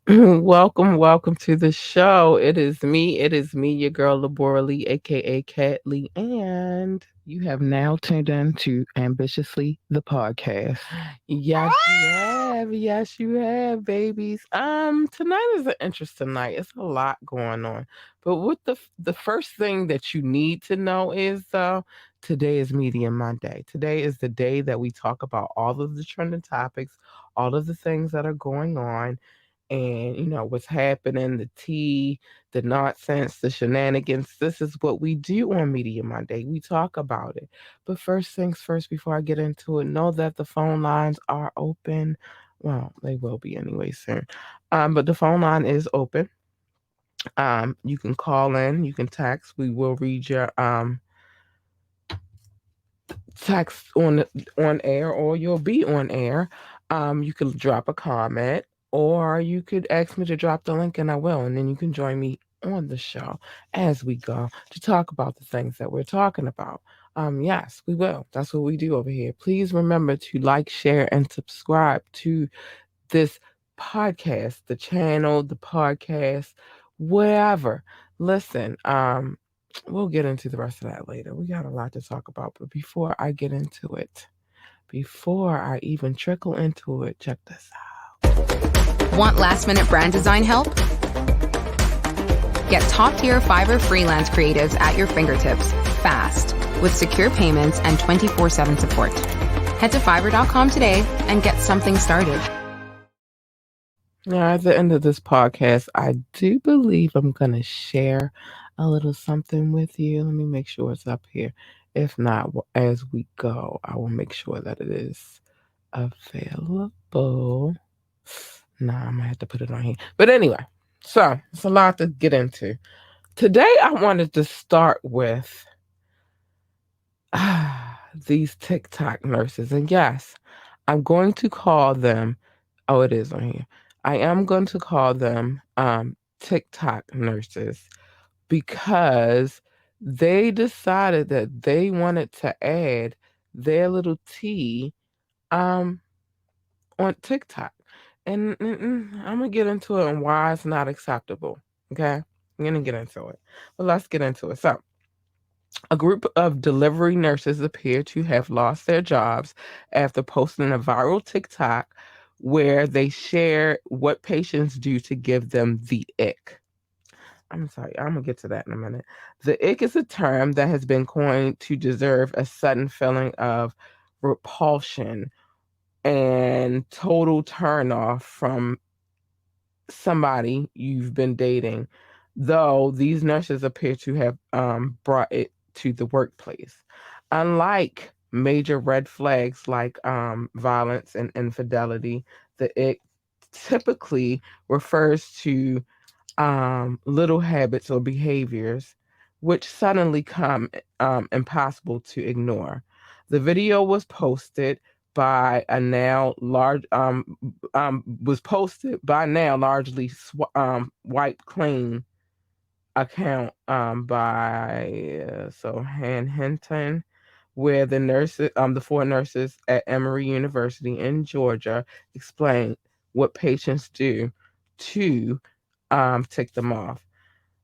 Welcome to the show. It is me, your girl Labora Lee, aka Cat Lee, and you have now tuned in to Ambitiously the podcast. Yes, you have, babies. Tonight is an interesting night. It's a lot going on, but what the first thing that you need to know is today is Media Monday. Today is the day that we talk about all of the trending topics, all of the things that are going on and what's happening, the tea, the nonsense, the shenanigans. This is what we do on Media Monday. We talk about it. But first things first, before I get into it, know that the phone lines are open. Well, they will be anyway soon. But the phone line is open. You can call in, you can text. We will read your text on air, or you'll be on air. You could drop a comment, or you could ask me to drop the link, and I will, and then you can join me on the show as we go to talk about the things that we're talking about. Yes, we will. That's what we do over here. Please remember to like, share, and subscribe to this podcast, the channel, the podcast, wherever. Listen, we'll get into the rest of that later. We got a lot to talk about, but before I get into it, before I even trickle into it, check this Want last minute brand design help? Get top tier Fiverr freelance creatives at your fingertips fast with secure payments and 24/7 support. Head to fiverr.com today and get something started. Now, at the end of this podcast, I do believe I'm going to share a little something with you. Let me make sure it's up here. If not, as we go, I will make sure that it is available. Nah, I'm going to have to put it on here. But anyway, so it's a lot to get into. Today, I wanted to start with these TikTok nurses. And yes, I'm going to call them, oh, it is on here. I am going to call them TikTok nurses because they decided that they wanted to add their little tea um, on TikTok. And I'm going to get into it and why it's not acceptable. Okay? I'm going to get into it. But let's get into it. So, a group of delivery nurses appear to have lost their jobs after posting a viral TikTok where they share what patients do to give them the ick. I'm sorry, I'm gonna get to that in a minute. The ick is a term that has been coined to deserve a sudden feeling of repulsion and total turn off from somebody you've been dating, though these nurses appear to have brought it to the workplace. Unlike major red flags like violence and infidelity, the it typically refers to little habits or behaviors which suddenly come impossible to ignore. The video was posted by a now large was posted by now largely white clean account by so Han Hinton, where the four nurses at Emory University in Georgia explain what patients do to tick them off.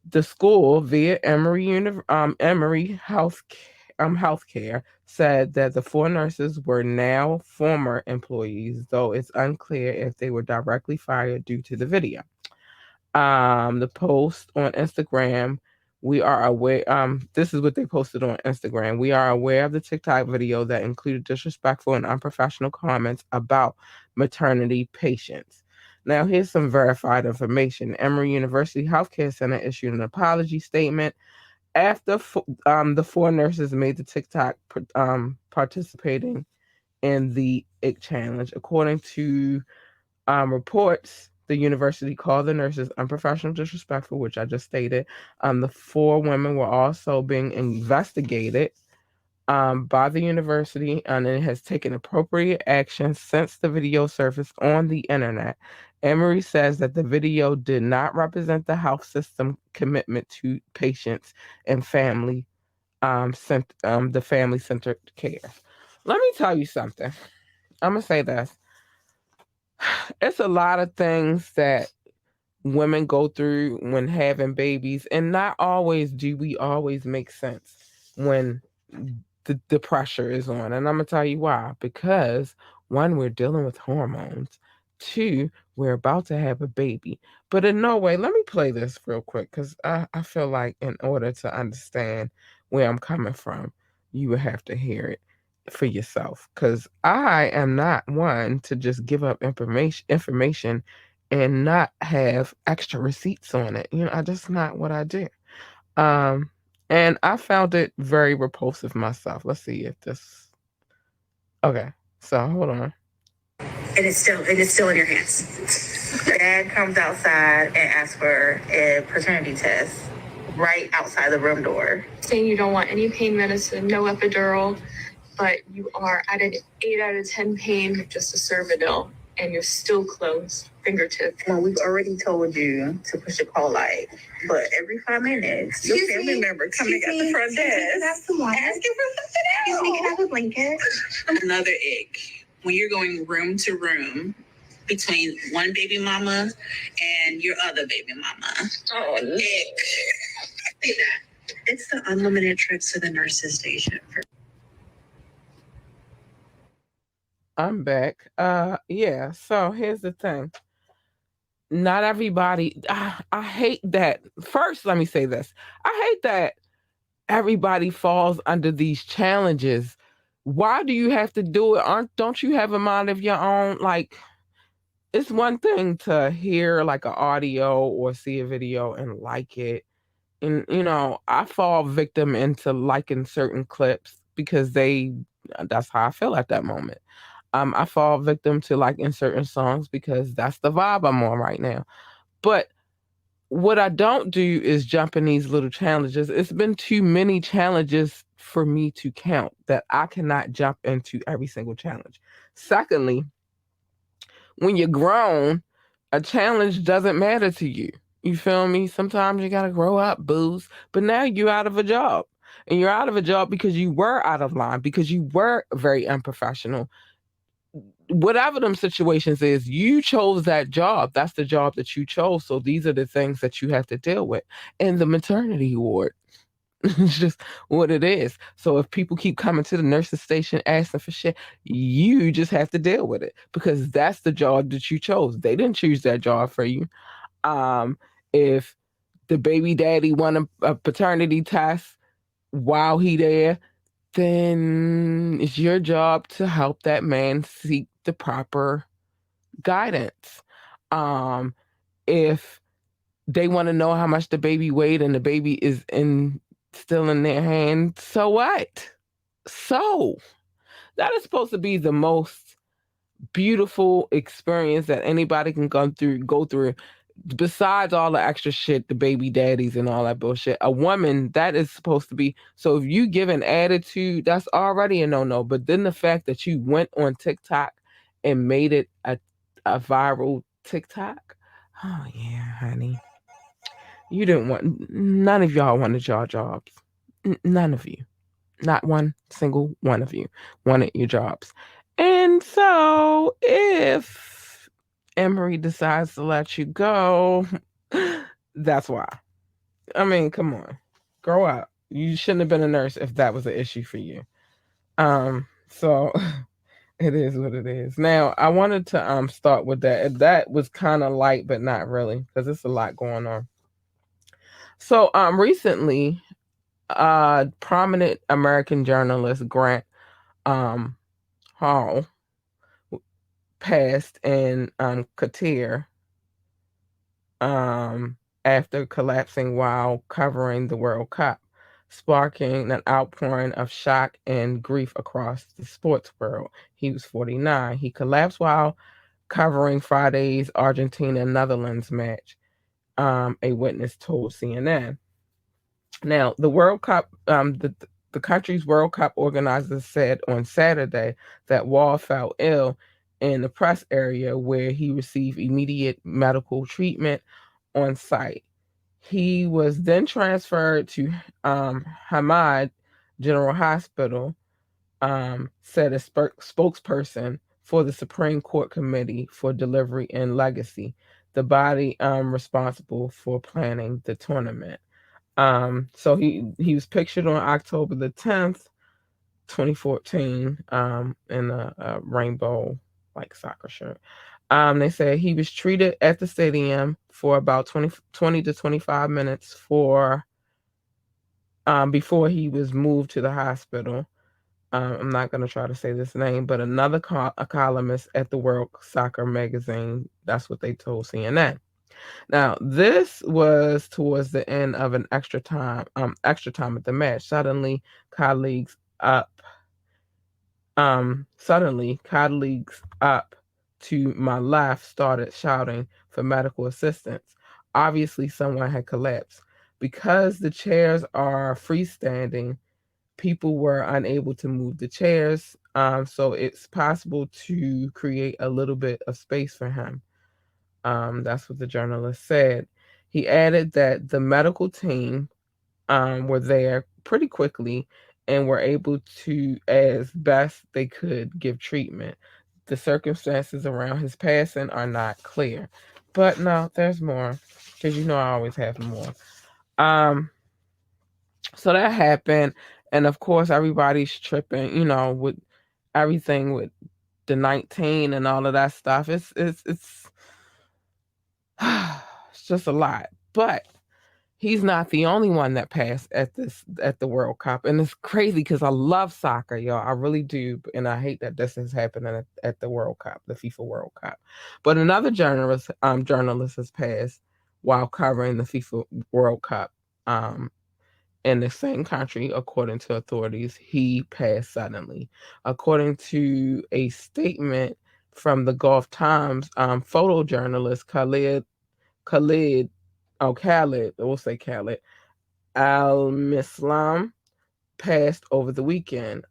The school, via Emory Healthcare, said that the four nurses were now former employees, though it's unclear if they were directly fired due to the video. The post on Instagram, we are aware. This is what they posted on Instagram. We are aware of the TikTok video that included disrespectful and unprofessional comments about maternity patients. Now, here's some verified information. Emory University Healthcare Center issued an apology statement after the four nurses made the TikTok participating in the ick challenge. According to reports, the university called the nurses unprofessional, disrespectful, which I just stated. The four women were also being investigated by the university, and it has taken appropriate action since the video surfaced on the internet. Emory says that the video did not represent the health system commitment to patients and the family centered care. Let me tell you something. I'm gonna say this. It's a lot of things that women go through when having babies, and not always do we always make sense when the pressure is on. And I'm gonna tell you why. Because one, we're dealing with hormones. Two, we're about to have a baby. But in no way, let me play this real quick because I feel like in order to understand where I'm coming from, you would have to hear it for yourself. Because I am not one to just give up information and not have extra receipts on it. I just not what I do. Um, and I found it very repulsive myself. Let's see if this. Okay, so hold on. And it's still in your hands. Dad comes outside and asks for a paternity test right outside the room door. Saying you don't want any pain medicine, no epidural, but you are at an 8 out of 10 pain, just a Cervidil, and you're still closed, fingertip. Well, we've already told you to push a call light, but every 5 minutes, your family member coming at the front desk asking for something else. Excuse me, can I have a blanket? Another egg. When you're going room to room between one baby mama and your other baby mama. Oh, no. Egg. It's the unlimited trips to the nurse's station. I'm back. Yeah. So here's the thing. Not everybody. I hate that. First, let me say this. I hate that everybody falls under these challenges. Why do you have to do it? Don't you have a mind of your own? Like, it's one thing to hear like an audio or see a video and like it. And I fall victim into liking certain clips because that's how I feel at that moment. I fall victim to liking certain songs because that's the vibe I'm on right now. But what I don't do is jump in these little challenges. It's been too many challenges for me to count that I cannot jump into every single challenge. Secondly, when you're grown, a challenge doesn't matter to you. You feel me? Sometimes you gotta grow up, booze. But now you're out of a job. And you're out of a job because you were out of line, because you were very unprofessional. Whatever them situations is, you chose that job. That's the job that you chose. So these are the things that you have to deal with. And the maternity ward. It's just what it is. So if people keep coming to the nurse's station asking for shit, you just have to deal with it because that's the job that you chose. They didn't choose that job for you. If the baby daddy want a paternity test while he there, then it's your job to help that man seek the proper guidance. If they want to know how much the baby weighed and the baby is still in their hand, so what? So that is supposed to be the most beautiful experience that anybody can go through. Besides all the extra shit, the baby daddies and all that bullshit, a woman, that is supposed to be. So if you give an attitude, that's already a no-no. But then the fact that you went on TikTok and made it a viral TikTok, oh yeah, honey. You didn't want, none of y'all wanted y'all jobs. None of you. Not one single one of you wanted your jobs. And so if Emory decides to let you go, that's why. I mean, come on. Grow up. You shouldn't have been a nurse if that was an issue for you. So it is what it is. Now, I wanted to start with that. That was kind of light, but not really, because it's a lot going on. So recently, prominent American journalist Grant Hall passed in Qatar after collapsing while covering the World Cup, sparking an outpouring of shock and grief across the sports world. He was 49. He collapsed while covering Friday's Argentina-Netherlands match, a witness told CNN. Now, the World Cup, the country's World Cup organizers said on Saturday that Wall fell ill in the press area where he received immediate medical treatment on site. He was then transferred to Hamad General Hospital, said a spokesperson for the Supreme Court Committee for Delivery and Legacy. the body responsible for planning the tournament. So he was pictured on October the 10th, 2014, in a rainbow like soccer shirt. They said he was treated at the stadium for about 20 to 25 minutes before he was moved to the hospital. I'm not going to try to say this name, but another a columnist at the World Soccer magazine, that's what they told CNN. Now, this was towards the end of an extra time at the match. Suddenly, colleagues up to my left started shouting for medical assistance. Obviously, someone had collapsed. Because the chairs are freestanding, people were unable to move the chairs, so it's possible to create a little bit of space for him. That's what the journalist said. He added that the medical team were there pretty quickly and were able to, as best they could, give treatment. The circumstances around his passing are not clear. But no, there's more, because I always have more. So that happened, and of course everybody's tripping, with everything with the 19 and all of that stuff. It's it's just a lot. But he's not the only one that passed at the World Cup, and it's crazy because I love soccer, y'all. I really do, and I hate that this is happening at the World Cup, the FIFA World Cup. But another journalist has passed while covering the FIFA World Cup. In the same country, according to authorities. He passed suddenly. According to a statement from the Gulf Times, photojournalist Khalid Al-Mislam passed over the weekend.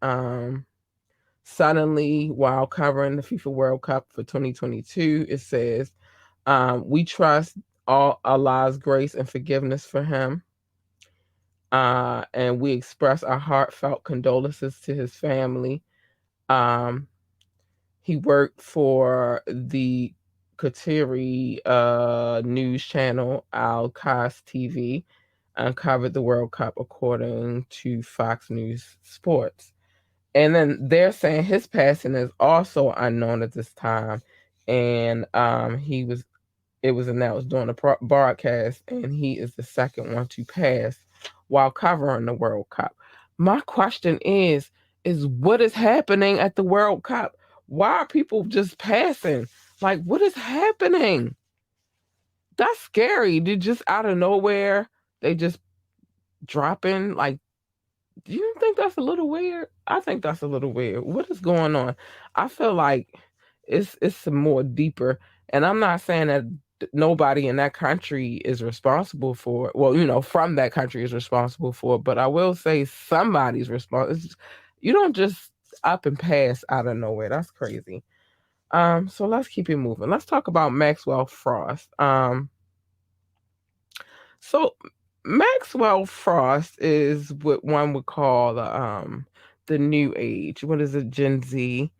Suddenly, while covering the FIFA World Cup for 2022, it says, we trust all Allah's grace and forgiveness for him. And we express our heartfelt condolences to his family. He worked for the Qatari news channel Al Qas TV and covered the World Cup, according to Fox News Sports. And then they're saying his passing is also unknown at this time, and it was announced during the broadcast, and he is the second one to pass while covering the World Cup. My question is what is happening at the World Cup? Why are people just passing? Like, what is happening? That's scary. They just out of nowhere, they just dropping. Like, do you think that's a little weird? I think that's a little weird. What is going on? I feel like it's some more deeper. And I'm not saying that nobody in that country is responsible for it. Well, from that country is responsible for it. But I will say somebody's responsible. You don't just up and pass out of nowhere. That's crazy. So let's keep it moving. Let's talk about Maxwell Frost. So Maxwell Frost is what one would call the new age. What is it? Gen Z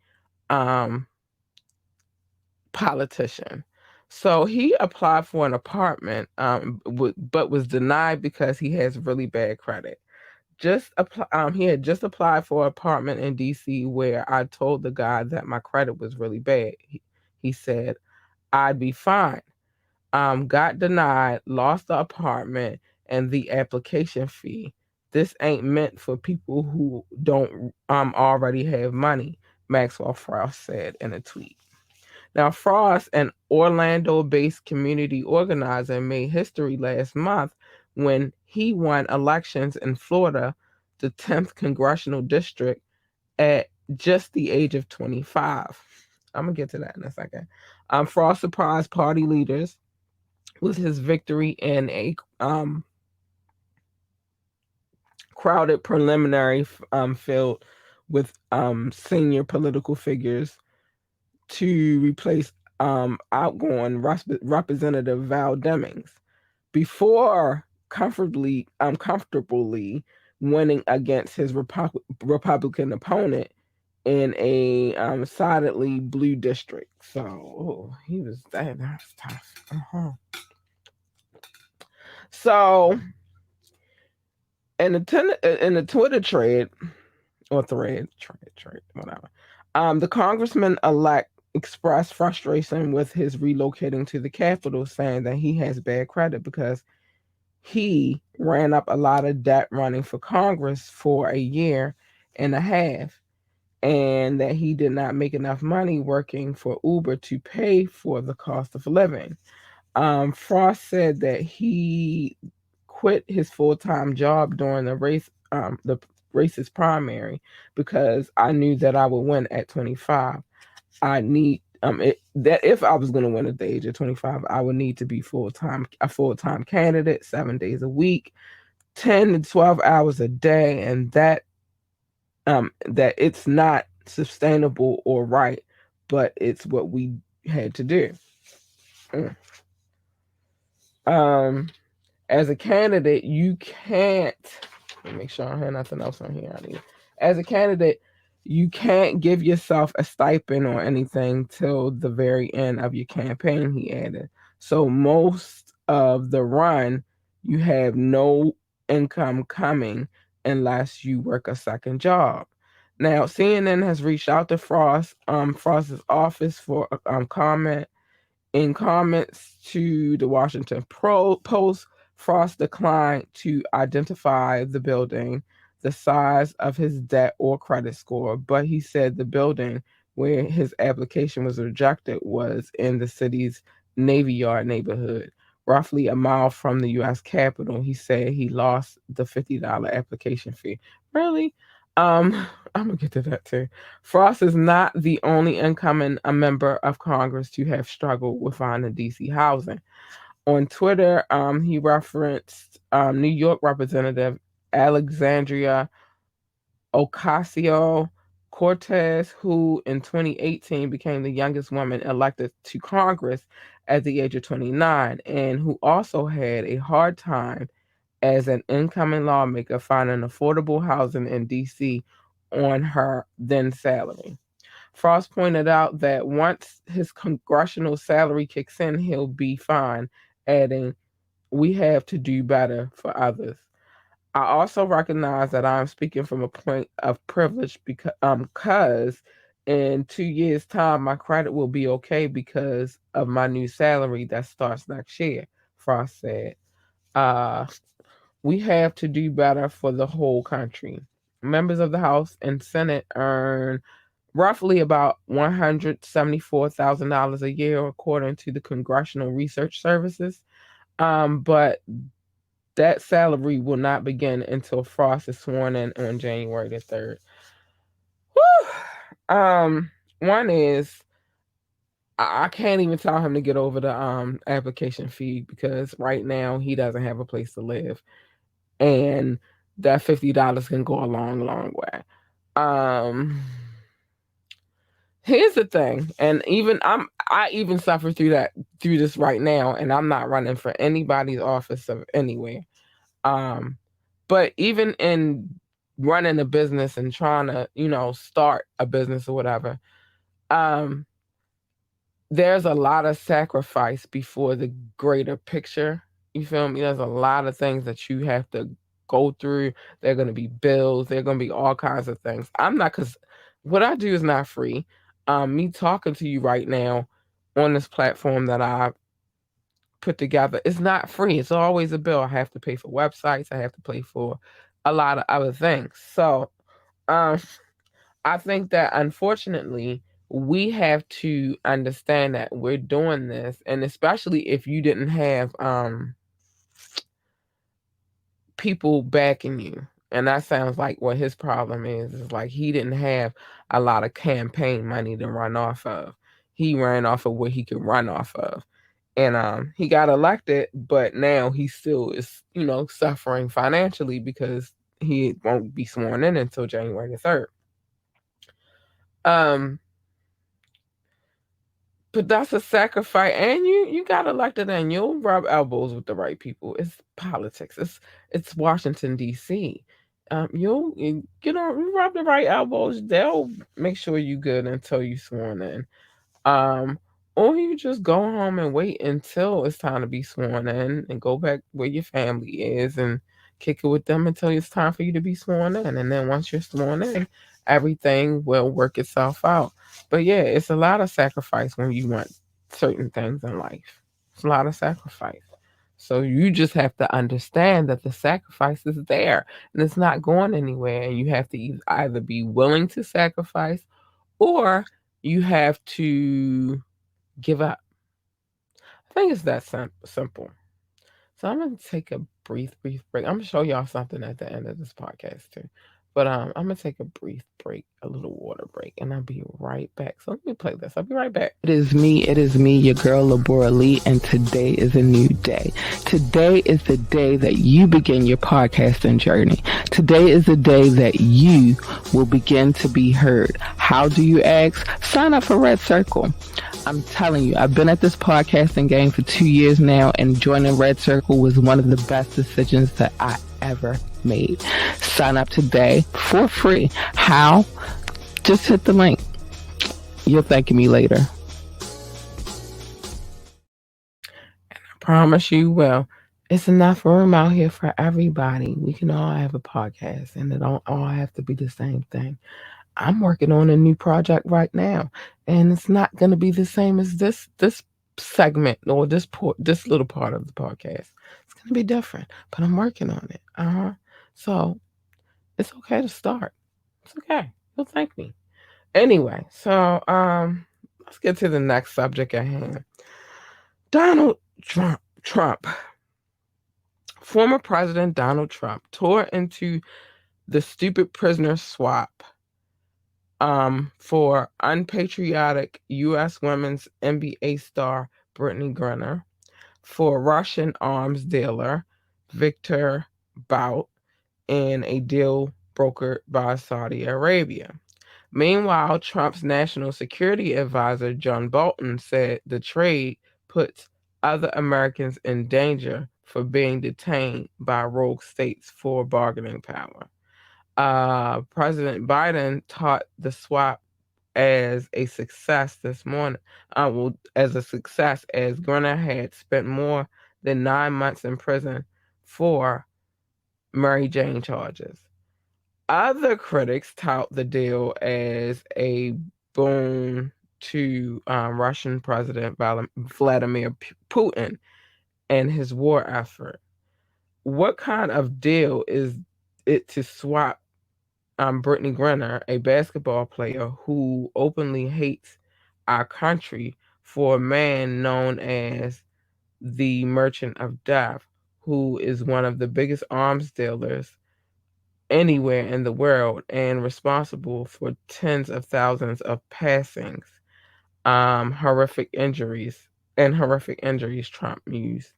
politician. So he applied for an apartment, but was denied because he has really bad credit. He had just applied for an apartment in DC, where I told the guy that my credit was really bad. He said I'd be fine. Got denied, lost the apartment and the application fee. This ain't meant for people who don't already have money, Maxwell Frost said in a tweet. Now, Frost, an Orlando-based community organizer, made history last month when he won elections in Florida, the 10th congressional district, at just the age of 25. I'm going to get to that in a second. Frost surprised party leaders with his victory in a crowded preliminary field with senior political figures to replace outgoing Representative Val Demings. Before comfortably winning against his Republican opponent, in a solidly blue district. So he was that was tough. So in the Twitter thread or thread, whatever, the congressman elect expressed frustration with his relocating to the Capitol, saying that he has bad credit because he ran up a lot of debt running for Congress for a year and a half, and that he did not make enough money working for Uber to pay for the cost of living. Frost said that he quit his full-time job during the racist primary because I knew that I would win at 25. I need that if I was going to win at the age of 25, I would need to be a full-time candidate, 7 days a week, 10 to 12 hours a day, and that it's not sustainable or right, but it's what we had to do. As a candidate, you can't. Let me make sure I don't have nothing else on here. As a candidate, you can't give yourself a stipend or anything till the very end of your campaign, he added. So most of the run, you have no income coming unless you work a second job. Now, CNN has reached out to Frost's office for comment. In comments to the Washington Post, Frost declined to identify the building, the size of his debt or credit score, but he said the building where his application was rejected was in the city's Navy Yard neighborhood, roughly a mile from the U.S. Capitol. He said he lost the $50 application fee. Really? I'm gonna get to that too. Frost is not the only incoming member of Congress to have struggled with finding DC housing. On Twitter, he referenced New York Representative Alexandria Ocasio-Cortez, who in 2018 became the youngest woman elected to Congress at the age of 29, and who also had a hard time as an incoming lawmaker finding affordable housing in DC on her then salary. Frost pointed out that once his congressional salary kicks in, he'll be fine, adding, "We have to do better for others." I also recognize that I'm speaking from a point of privilege because in 2 years' time, my credit will be okay because of my new salary that starts next year, Frost said. Uh, we have to do better for the whole country. Members of the House and Senate earn roughly about $174,000 a year, according to the Congressional Research Services. But that salary will not begin until Frost is sworn in on January the 3rd. Whew. One is I can't even tell him to get over the application fee because right now he doesn't have a place to live, and that $50 can go a long, long way. Here's the thing, and I even suffer through this right now, and I'm not running for anybody's office of anywhere. But even in running a business and trying to, start a business or whatever, there's a lot of sacrifice before the greater picture. You feel me? There's a lot of things that you have to go through. There are going to be bills. There are going to be all kinds of things. Because what I do is not free. Me talking to you right now on this platform that I put together, it's not free. It's always a bill. I have to pay for websites. I have to pay for a lot of other things. So I think that unfortunately we have to understand that we're doing this, and especially if you didn't have people backing you. And that sounds like what his problem is like he didn't have a lot of campaign money to run off of. He ran off of what he could run off of. And he got elected, but now he still is, suffering financially because he won't be sworn in until January the 3rd. But that's a sacrifice, and you got elected, and you'll rub elbows with the right people. It's politics. It's Washington D.C. you rub the right elbows, they'll make sure you good until you sworn in. Um, or you just go home and wait until it's time to be sworn in and go back where your family is and kick it with them until it's time for you to be sworn in. And then once you're sworn in, everything will work itself out. But yeah, it's a lot of sacrifice when you want certain things in life. It's a lot of sacrifice. So you just have to understand that the sacrifice is there and it's not going anywhere. And you have to either be willing to sacrifice or you have to give up. I think it's that simple. So I'm gonna take a brief break. I'm gonna show y'all something at the end of this podcast too. But I'm gonna take a brief break, a little water break, and I'll be right back. So let me play this. I'll be right back. It is me, your girl Labora Lee, and today is a new day. Today is the day that you begin your podcasting journey. Today is the day that you will begin to be heard. How do you ask? Sign up for Red Circle. I'm telling you, I've been at this podcasting game for 2 years now, and joining Red Circle was one of the best decisions that I ever made. Sign up today for free. How? Just hit the link. You'll thank me later. And I promise you will. It's enough room out here for everybody. We can all have a podcast, and it don't all have to be the same thing. I'm working on a new project right now, and it's not going to be the same as this segment or this little part of the podcast. It's going to be different, but I'm working on it. So it's okay to start. It's okay. You'll thank me. Anyway, so let's get to the next subject at hand. Donald Trump. Former President Donald Trump tore into the stupid prisoner swap for unpatriotic U.S. women's NBA star Brittany Griner, for Russian arms dealer Viktor Bout, and a deal brokered by Saudi Arabia. Meanwhile, Trump's national security advisor John Bolton said the trade puts other Americans in danger for being detained by rogue states for bargaining power. President Biden taught the swap as a success this morning. As a success, as Griner had spent more than 9 months in prison for Mary Jane charges. Other critics tout the deal as a boon to Russian President Vladimir Putin and his war effort. What kind of deal is it to swap Brittany Griner, a basketball player who openly hates our country, for a man known as the Merchant of Death, who is one of the biggest arms dealers anywhere in the world and responsible for tens of thousands of passings, horrific injuries Trump used.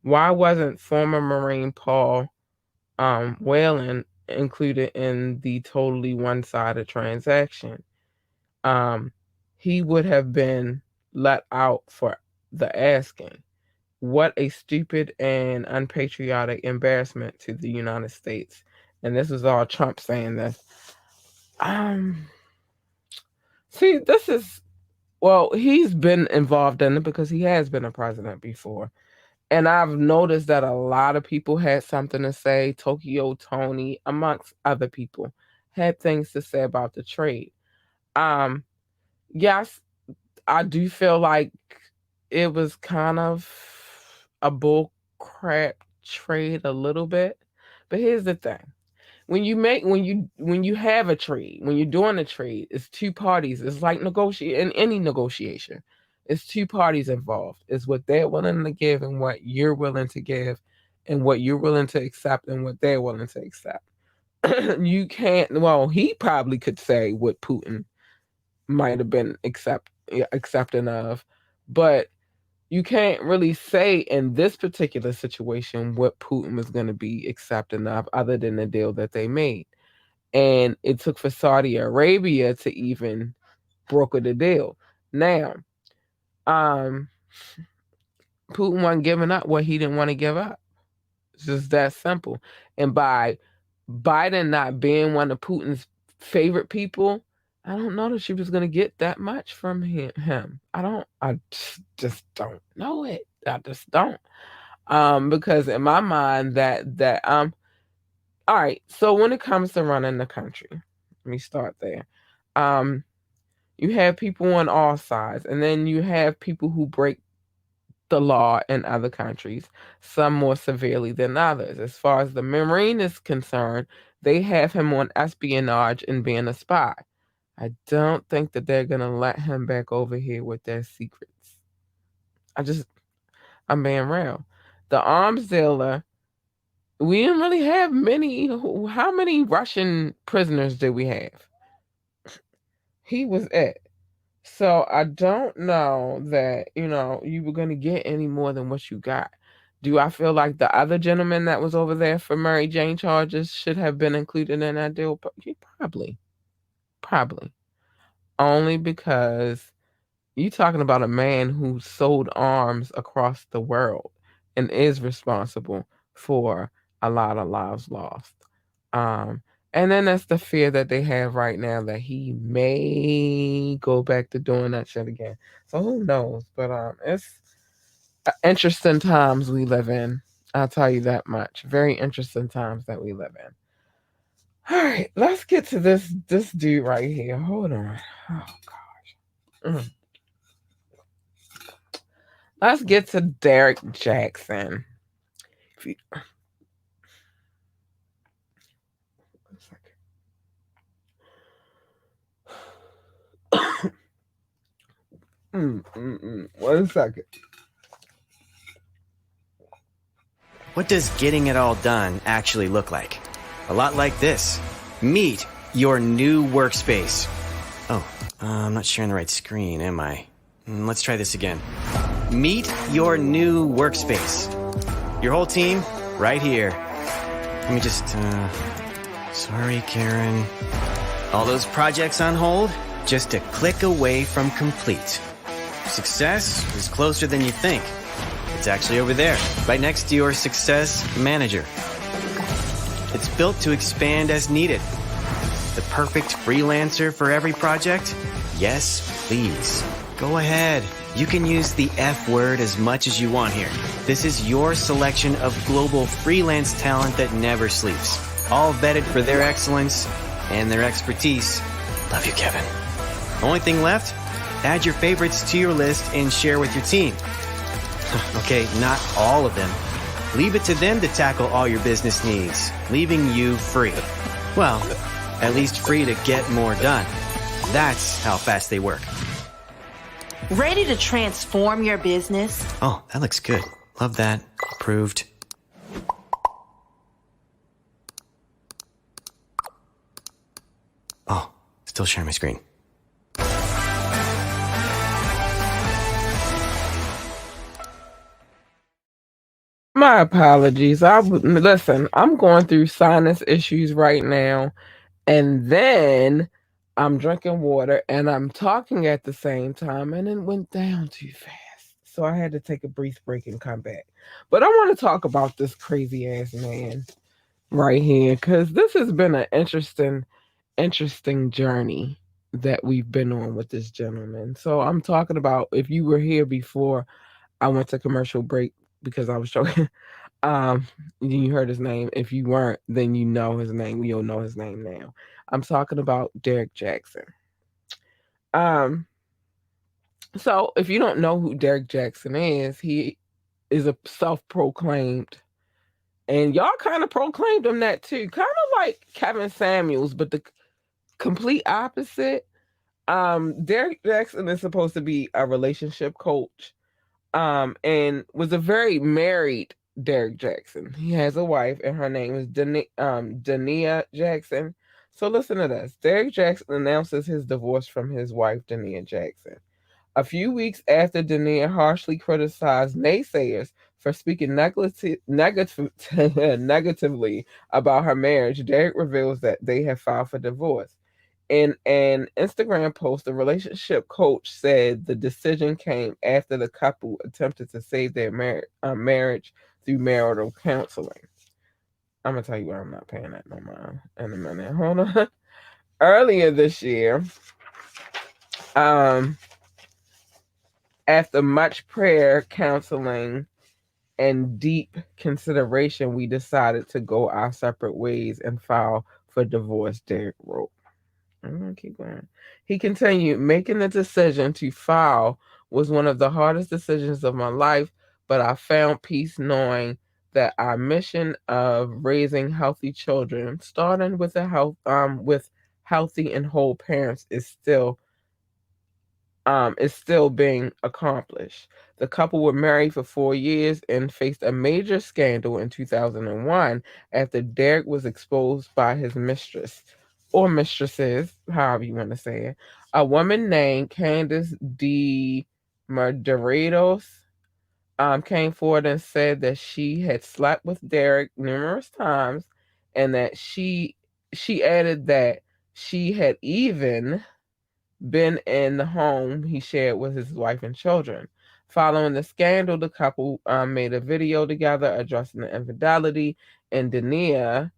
Why wasn't former Marine Paul Whelan included in the totally one-sided transaction? He would have been let out for the asking. What a stupid and unpatriotic embarrassment to the United States. And this is all Trump saying this. See, he's been involved in it because he has been a president before. And I've noticed that a lot of people had something to say. Tokyo Tony, amongst other people, had things to say about the trade. Yes, I do feel like it was kind of a bull crap trade a little bit. But here's the thing. When you have a trade, when you're doing a trade, it's two parties. It's like in any negotiation. It's two parties involved. It's what they're willing to give and what you're willing to give, and what you're willing to accept and what they're willing to accept. You can't. Well, he probably could say what Putin might have been accepting of, but you can't really say in this particular situation what Putin was going to be accepting of, other than the deal that they made. And it took for Saudi Arabia to even broker the deal. Now, Putin wasn't giving up what he didn't want to give up. It's just that simple. And by Biden not being one of Putin's favorite people, I don't know that she was going to get that much from him. I just don't know it. I just don't. Because in my mind all right, so when it comes to running the country, let me start there. You have people on all sides, and then you have people who break the law in other countries, some more severely than others. As far as the Marine is concerned, they have him on espionage and being a spy. I don't think that they're going to let him back over here with their secrets. I'm being real. The arms dealer, we didn't really have many. How many Russian prisoners did we have? He was it. So I don't know that, you were going to get any more than what you got. Do I feel like the other gentleman that was over there for Mary Jane charges should have been included in that deal? Probably. Probably. Only because you're talking about a man who sold arms across the world and is responsible for a lot of lives lost. And then that's the fear that they have right now that he may go back to doing that shit again. So who knows? But it's interesting times we live in. I'll tell you that much. Very interesting times that we live in. All right, let's get to this dude right here. Hold on. Oh gosh. Let's get to Derek Jackson. One second. What does getting it all done actually look like? A lot like this. Meet your new workspace. Oh, I'm not sharing the right screen, am I? Let's try this again. Meet your new workspace. Your whole team, right here. Let me just, sorry, Karen. All those projects on hold, just a click away from complete. Success is closer than you think. It's actually over there, right next to your Success Manager. It's built to expand as needed. The perfect freelancer for every project? Yes, please. Go ahead. You can use the F word as much as you want here. This is your selection of global freelance talent that never sleeps. All vetted for their excellence and their expertise. Love you, Kevin. Only thing left? Add your favorites to your list and share with your team. Okay, not all of them. Leave it to them to tackle all your business needs, leaving you free. Well, at least free to get more done. That's how fast they work. Ready to transform your business? Oh, that looks good. Love that. Approved. Oh, still sharing my screen. My apologies. Listen, I'm going through sinus issues right now, and then I'm drinking water and I'm talking at the same time, and it went down too fast. So I had to take a brief break and come back. But I want to talk about this crazy ass man right here, because this has been an interesting journey that we've been on with this gentleman. So I'm talking about, if you were here before I went to commercial break because I was joking, you heard his name. If you weren't, then you know his name. You'll know his name now. I'm talking about Derek Jackson. So if you don't know who Derek Jackson is, he is a self-proclaimed, and y'all kind of proclaimed him that too, kind of like Kevin Samuels, but the complete opposite. Derek Jackson is supposed to be a relationship coach, and was a very married Derek Jackson. He has a wife, and her name is Dania Jackson. So listen to this. Derek Jackson announces his divorce from his wife, Dania Jackson. A few weeks after Dania harshly criticized naysayers for speaking negatively about her marriage, Derek reveals that they have filed for divorce. In an Instagram post, the relationship coach said the decision came after the couple attempted to save their marriage through marital counseling. I'm gonna tell you why I'm not paying that no mind in a minute. Hold on. Earlier this year, um, after much prayer, counseling, and deep consideration, we decided to go our separate ways and file for divorce, Derek wrote. I'm going to keep going. He continued, making the decision to file was one of the hardest decisions of my life, but I found peace knowing that our mission of raising healthy children, starting with with healthy and whole parents, is still being accomplished. The couple were married for 4 years and faced a major scandal in 2001 after Derek was exposed by his mistress, or mistresses, however you want to say it, a woman named Candace D. Medeiros. Came forward and said that she had slept with Derek numerous times, and that she added that she had even been in the home he shared with his wife and children. Following the scandal, the couple made a video together addressing the infidelity, and Dania,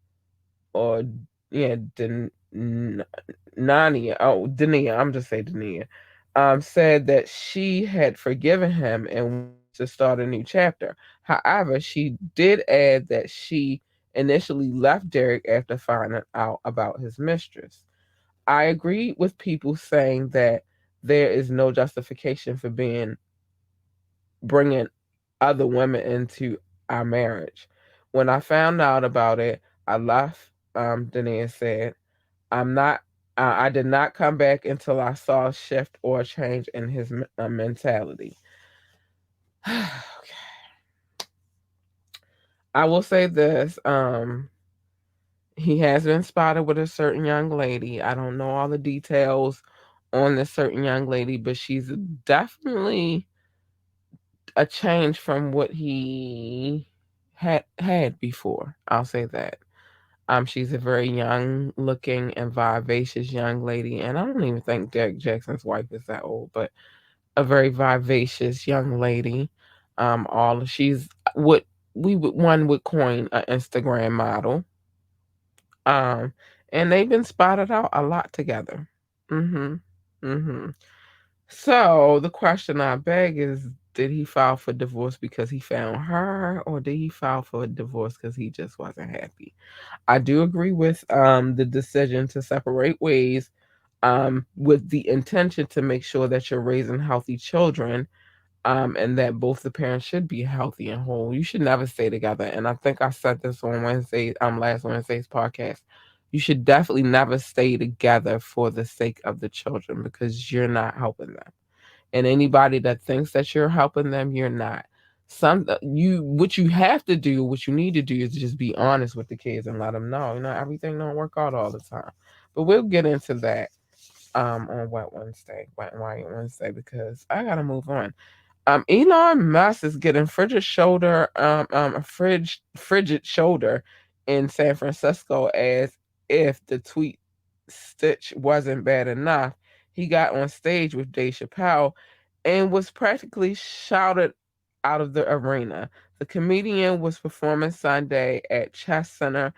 or yeah, Dania, I'm just saying Dania, said that she had forgiven him and wants to start a new chapter. However, she did add that she initially left Derek after finding out about his mistress. I agree with people saying that there is no justification for bringing other women into our marriage. When I found out about it, I left. Danae said, "I'm not. I did not come back until I saw a shift or a change in his mentality." Okay. I will say this. He has been spotted with a certain young lady. I don't know all the details on this certain young lady, but she's definitely a change from what he had before. I'll say that. She's a very young looking and vivacious young lady, and I don't even think Derek Jackson's wife is that old, but a very vivacious young lady. All she's what one would coin an Instagram model. Um, and they've been spotted out a lot together. Mm-hmm. Mm-hmm. So the question I beg is, did he file for divorce because he found her, or did he file for a divorce because he just wasn't happy? I do agree with the decision to separate ways, with the intention to make sure that you're raising healthy children, and that both the parents should be healthy and whole. You should never stay together. And I think I said this on Wednesday, last Wednesday's podcast. You should definitely never stay together for the sake of the children, because you're not helping them. And anybody that thinks that you're helping them, you're not. What you have to do, what you need to do, is just be honest with the kids and let them know, everything don't work out all the time. But we'll get into that on Wet Wednesday, because I gotta move on. Elon Musk is getting frigid shoulder in San Francisco, as if the tweet stitch wasn't bad enough. He got on stage with Dave Chappelle and was practically shouted out of the arena. The comedian was performing Sunday at Chess Center,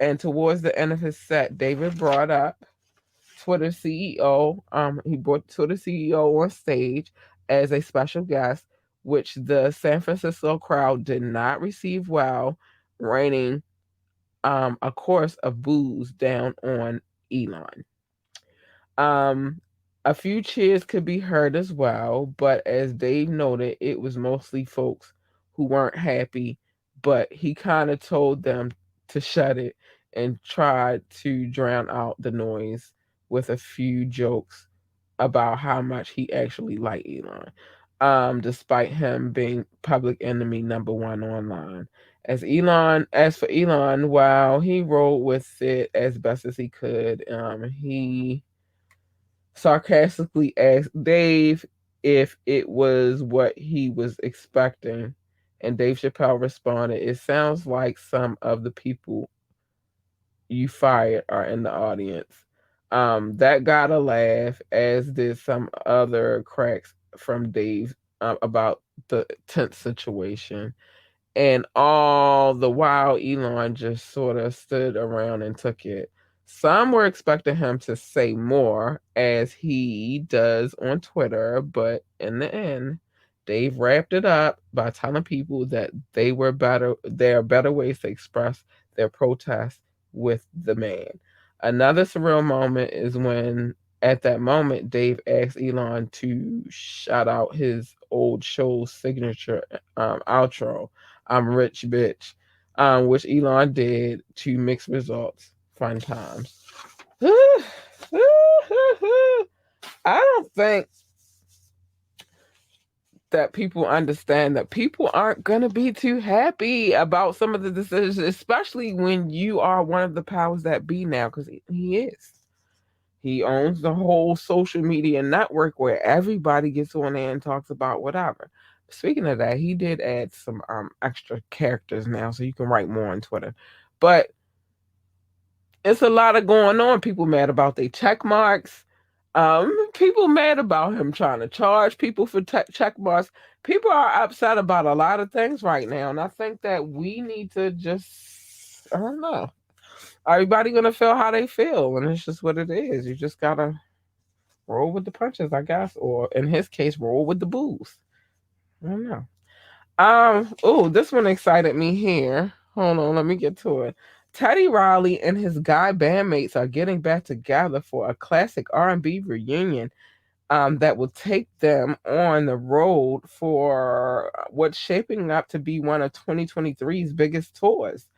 and towards the end of his set, David brought up Twitter CEO. He brought Twitter CEO on stage as a special guest, which the San Francisco crowd did not receive well, raining a chorus of boos down on Elon. Um, a few cheers could be heard as well, but as Dave noted, it was mostly folks who weren't happy, but he kind of told them to shut it and tried to drown out the noise with a few jokes about how much he actually liked Elon, despite him being public enemy number one online. As for Elon, while he rolled with it as best as he could, he sarcastically asked Dave if it was what he was expecting. And Dave Chappelle responded, "It sounds like some of the people you fired are in the audience." That got a laugh, as did some other cracks from Dave about the tense situation. And all the while, Elon just sort of stood around and took it. Some were expecting him to say more, as he does on Twitter, but in the end, Dave wrapped it up by telling people that there are better ways to express their protest with the man. Another surreal moment is when, at that moment, Dave asked Elon to shout out his old show's signature outro, I'm Rich Bitch, which Elon did to mixed results. Fun times. I don't think that people understand that people aren't going to be too happy about some of the decisions, especially when you are one of the powers that be now, because he is. He owns the whole social media network where everybody gets on there and talks about whatever. Speaking of that, he did add some extra characters now, so you can write more on Twitter. But it's a lot of going on. People mad about their check marks. People mad about him trying to charge people for check marks. People are upset about a lot of things right now, and I think that we need to just, I don't know. Everybody gonna feel how they feel, and it's just what it is. You just gotta roll with the punches, I guess, or in his case, roll with the booze. I don't know. Oh, this one excited me here. Hold on, let me get to it. Teddy Riley and his guy bandmates are getting back together for a classic R&B reunion that will take them on the road for what's shaping up to be one of 2023's biggest tours.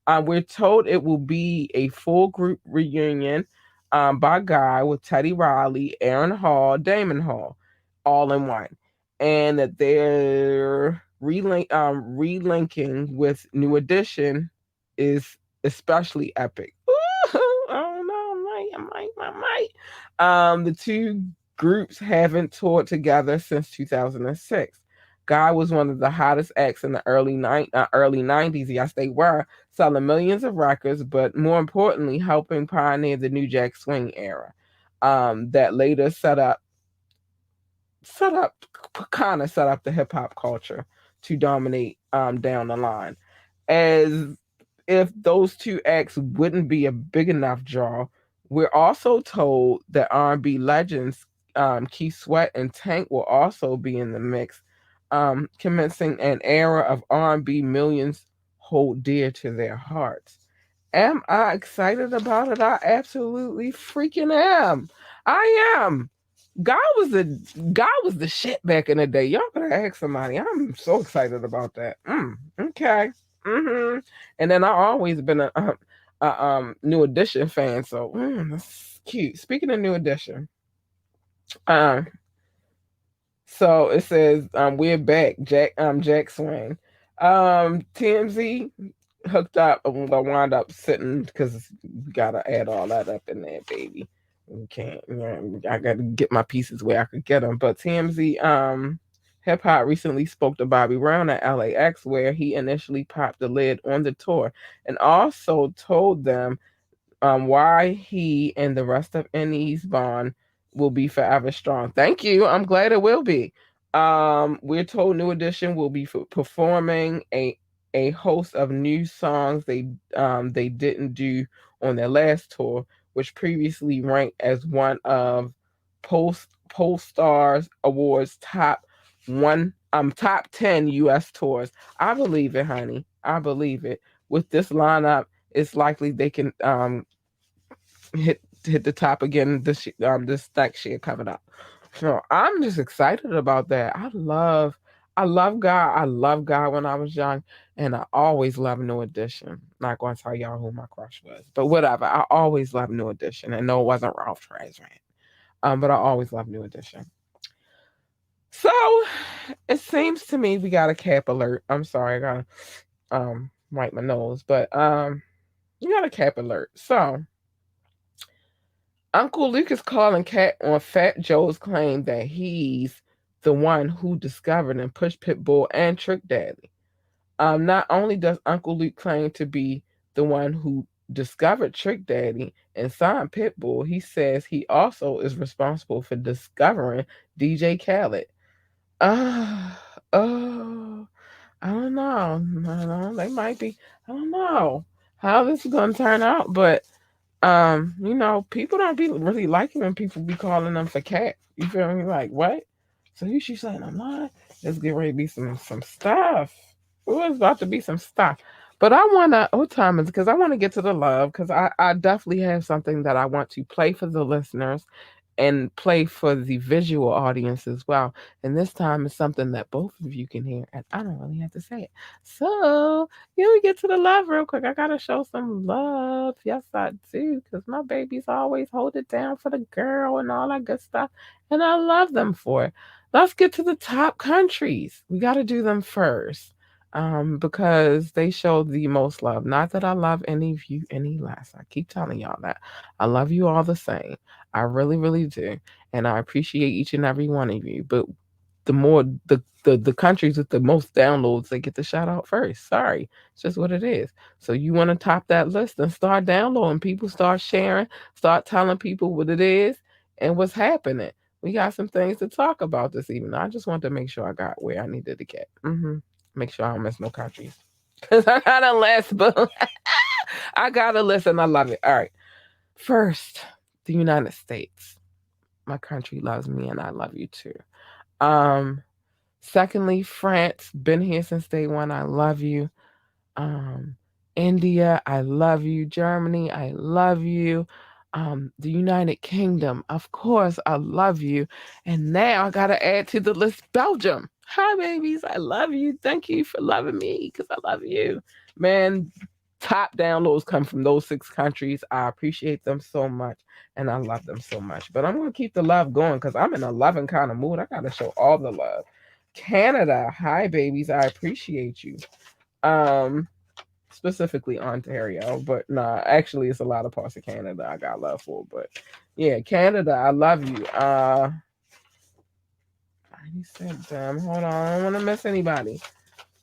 We're told it will be a full group reunion by Guy with Teddy Riley, Aaron Hall, Damon Hall, all in one, and that they're relinking with New Edition is especially epic. Ooh, I don't know, I might. The two groups haven't toured together since 2006. Guy was one of the hottest acts in the early 90s. Yes, they were, selling millions of records, but more importantly, helping pioneer the New Jack Swing era. That later kind of set up the hip hop culture to dominate down the line. As if those two acts wouldn't be a big enough draw, we're also told that R&B legends Keith Sweat and Tank will also be in the mix, commencing an era of R&B millions hold dear to their hearts. Am I excited about it? I absolutely freaking am. I am. God was the shit back in the day. Y'all better ask somebody. I'm so excited about that. Okay. And then I always been a New Edition fan, so that's cute. Speaking of New Edition, so it says we're back, Jack Swing. TMZ hooked up. I wound up sitting because we gotta add all that up in there, baby. We can't. I gotta get my pieces where I could get them. But TMZ Hip Hop recently spoke to Bobby Brown at LAX, where he initially popped the lid on the tour, and also told them why he and the rest of NE's bond will be forever strong. Thank you. I'm glad it will be. We're told New Edition will be performing a host of new songs they didn't do on their last tour, which previously ranked as one of Pollstars Awards top 10 US tours. I believe it, honey. I believe it. With this lineup, it's likely they can hit the top again this next year coming up. So I'm just excited about that. I love God. I love God when I was young, and I always loved New Edition. Not going to tell y'all who my crush was, but whatever. I always loved New Edition, and no, it wasn't Ralph Tresvant. But I always loved New Edition. So it seems to me we got a cap alert. I'm sorry, I gotta wipe my nose, but you got a cap alert. So Uncle Luke is calling Cat on Fat Joe's claim that he's the one who discovered and pushed Pitbull and Trick Daddy. Not only does Uncle Luke claim to be the one who discovered Trick Daddy and signed Pitbull, he says he also is responsible for discovering DJ Khaled. Oh, I don't know. I don't know. They might be. I don't know how this is gonna turn out, but people don't be really liking when people be calling them for cat. You feel me? Like what? So you should saying I'm lying. Let's get ready to be some stuff. Ooh, it's about to be some stuff. But I wanna what time is it? Because I want to get to the love because I definitely have something that I want to play for the listeners and play for the visual audience as well. And this time is something that both of you can hear, and I don't really have to say it. So, we get to the love real quick. I gotta show some love. Yes, I do, because my babies always hold it down for the girl and all that good stuff. And I love them for it. Let's get to the top countries. We gotta do them first. Because they show the most love. Not that I love any of you any less. I keep telling y'all that. I love you all the same. I really, really do. And I appreciate each and every one of you. But the more the countries with the most downloads, they get the shout out first. Sorry. It's just what it is. So you want to top that list and start downloading. People start sharing, start telling people what it is and what's happening. We got some things to talk about this evening. I just want to make sure I got where I needed to get. Make sure I don't miss no countries. Because I got a list, but I got a list and I love it. All right. First, the United States. My country loves me and I love you too. Um, Secondly, France. Been here since day one. I love you. Um, India, I love you. Germany, I love you. The United Kingdom, of course, I love you. And now I gotta add to the list Belgium. Hi, babies, I love you. Thank you for loving me because I love you. Man, top downloads come from those 6 countries. I appreciate them so much and I love them so much. But I'm gonna keep the love going because I'm in a loving kind of mood. I gotta show all the love. Canada, hi babies, I appreciate you. Um, Specifically Ontario, but nah, actually it's a lot of parts of Canada I got love for. But yeah, Canada, I love you. I said damn, hold on, I don't want to miss anybody.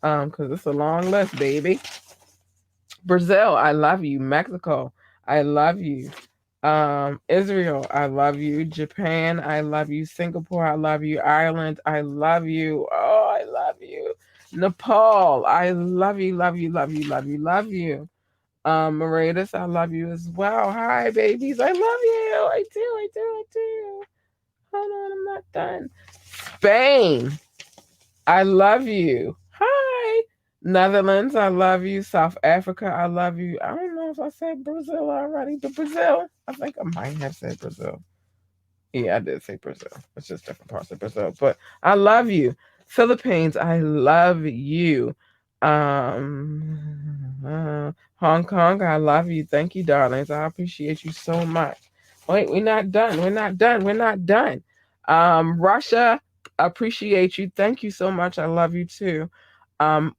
Because it's a long list, baby. Brazil, I love you. Mexico, I love you. Israel, I love you. Japan, I love you. Singapore, I love you. Ireland, I love you. Oh, I love you. Nepal, I love you, love you, love you, love you, love you. Mauritius, I love you as well. Hi, babies, I love you. I do, I do, I do. Hold on, I'm not done. Spain, I love you. Hi. Netherlands, I love you. South Africa, I love you. I don't know if I said Brazil already, but Brazil, I think I might have said Brazil. Yeah, I did say Brazil. It's just different parts of Brazil, but I love you. Philippines, I love you. Hong Kong, I love you. Thank you, darlings. I appreciate you so much. Wait, we're not done. We're not done. We're not done. Russia, appreciate you. Thank you so much. I love you too.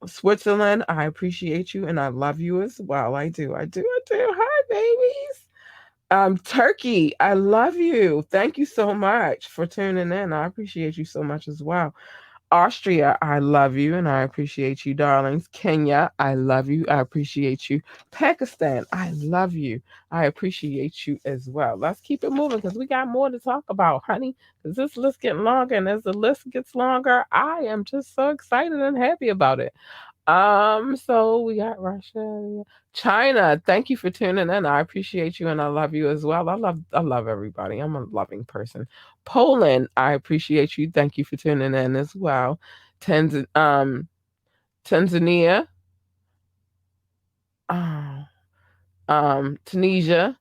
Switzerland, I appreciate you and I love you as well. I do. I do. I do. Hi, babies. Turkey, I love you. Thank you so much for tuning in. I appreciate you so much as well. Austria, I love you and I appreciate you, darlings. Kenya, I love you. I appreciate you. Pakistan, I love you. I appreciate you as well. Let's keep it moving because we got more to talk about, honey. Because this list getting longer, and as the list gets longer, I am just so excited and happy about it. So we got Russia, China. Thank you for tuning in. I appreciate you and I love you as well. I love everybody. I'm a loving person. Poland, I appreciate you. Thank you for tuning in as well. Tanzania, oh, Tunisia.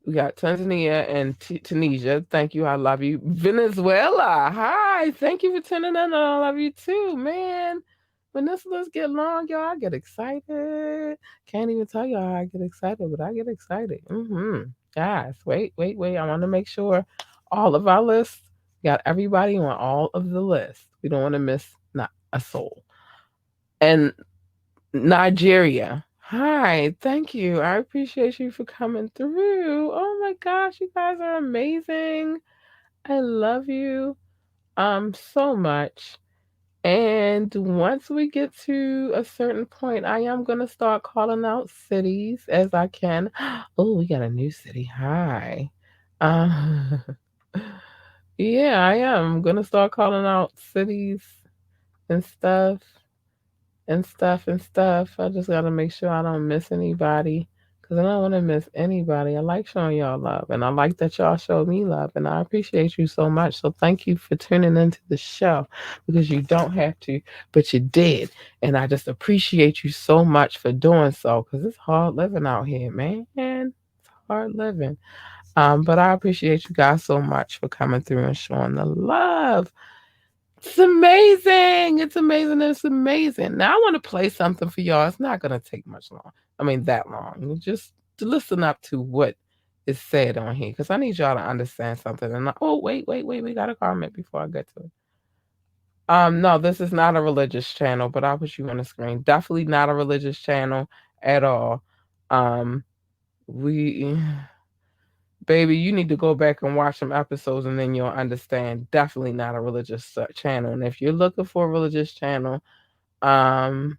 We got Tanzania and Tunisia. Thank you. I love you. Venezuela. Hi. Thank you for tuning in. I love you too, man. When this list get long, y'all, I get excited. Can't even tell y'all how I get excited, but I get excited. Guys, wait. I want to make sure all of our lists got everybody on all of the lists. We don't want to miss not a soul. And Nigeria. Hi, thank you. I appreciate you for coming through. Oh my gosh, you guys are amazing. I love you so much. And once we get to a certain point, I am going to start calling out cities as I can. Oh, we got a new city. Hi. Uh, yeah, I am going to start calling out cities and stuff. and stuff and stuff. I just gotta make sure I don't miss anybody. Cause I don't want to miss anybody. I like showing y'all love, and I like that y'all show me love, and I appreciate you so much. So thank you for tuning into the show, because you don't have to, but you did, and I just appreciate you so much for doing so. Cause it's hard living out here, man. It's hard living. But I appreciate you guys so much for coming through and showing the love. It's amazing. It's amazing. It's amazing. Now I want to play something for y'all. It's not gonna take much long. I mean that long. Just to listen up to what is said on here. Because I need y'all to understand something. And wait. We got a comment before I get to it. No, this is not a religious channel, but I'll put you on the screen. Definitely not a religious channel at all. We Baby, you need to go back and watch some episodes and then you'll understand. Definitely not a religious channel. And if you're looking for a religious channel, um,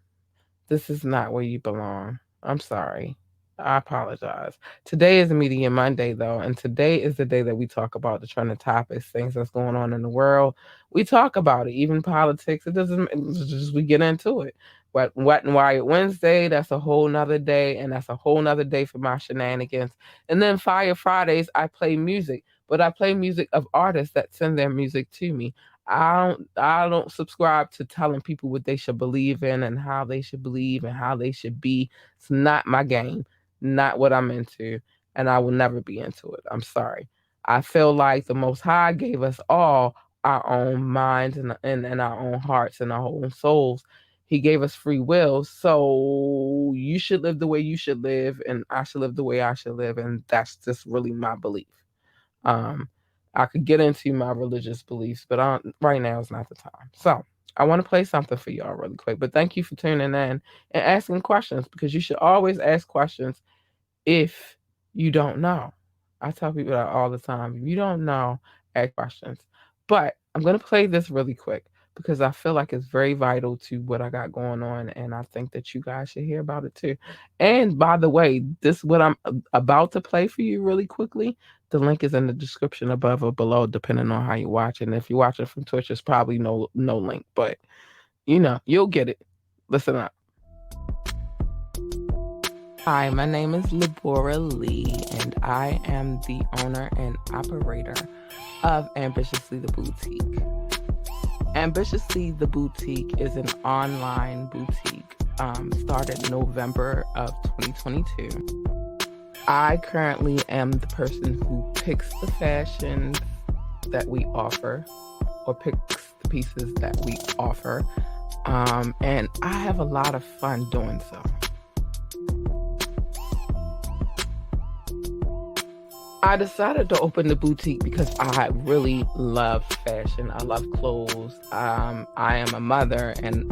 this is not where you belong. I'm sorry. I apologize. Today is Media Monday, though, and today is the day that we talk about the trending topics, things that's going on in the world. We talk about it, even politics. It doesn't. It's just we get into it. What and Why Wednesday? That's a whole nother day, and that's a whole nother day for my shenanigans. And then Fire Fridays, I play music, but I play music of artists that send their music to me. I don't subscribe to telling people what they should believe in and how they should believe and how they should be. It's not my game, not what I'm into, and I will never be into it. I'm sorry. I feel like the Most High gave us all our own minds and our own hearts and our own souls. He gave us free will, so you should live the way you should live, and I should live the way I should live, and that's just really my belief. Um, I could get into my religious beliefs, but right now is not the time. So I want to play something for y'all really quick. But thank you for tuning in and asking questions, because you should always ask questions if you don't know. I tell people that all the time. If you don't know, ask questions. But I'm going to play this really quick because I feel like it's very vital to what I got going on. And I think that you guys should hear about it too. And by the way, this what I'm about to play for you really quickly. The link is in the description above or below, depending on how you watch it. And if you're watching from Twitch, there's probably no link, but you'll get it. Listen up. Hi, my name is Labora Lee, and I am the owner and operator of Ambitiously the Boutique. Ambitiously the Boutique is an online boutique, started November of 2022. I currently am the person who picks the fashions that we offer, or picks the pieces that we offer, and I have a lot of fun doing so. I decided to open the boutique because I really love fashion. I love clothes. I am a mother, and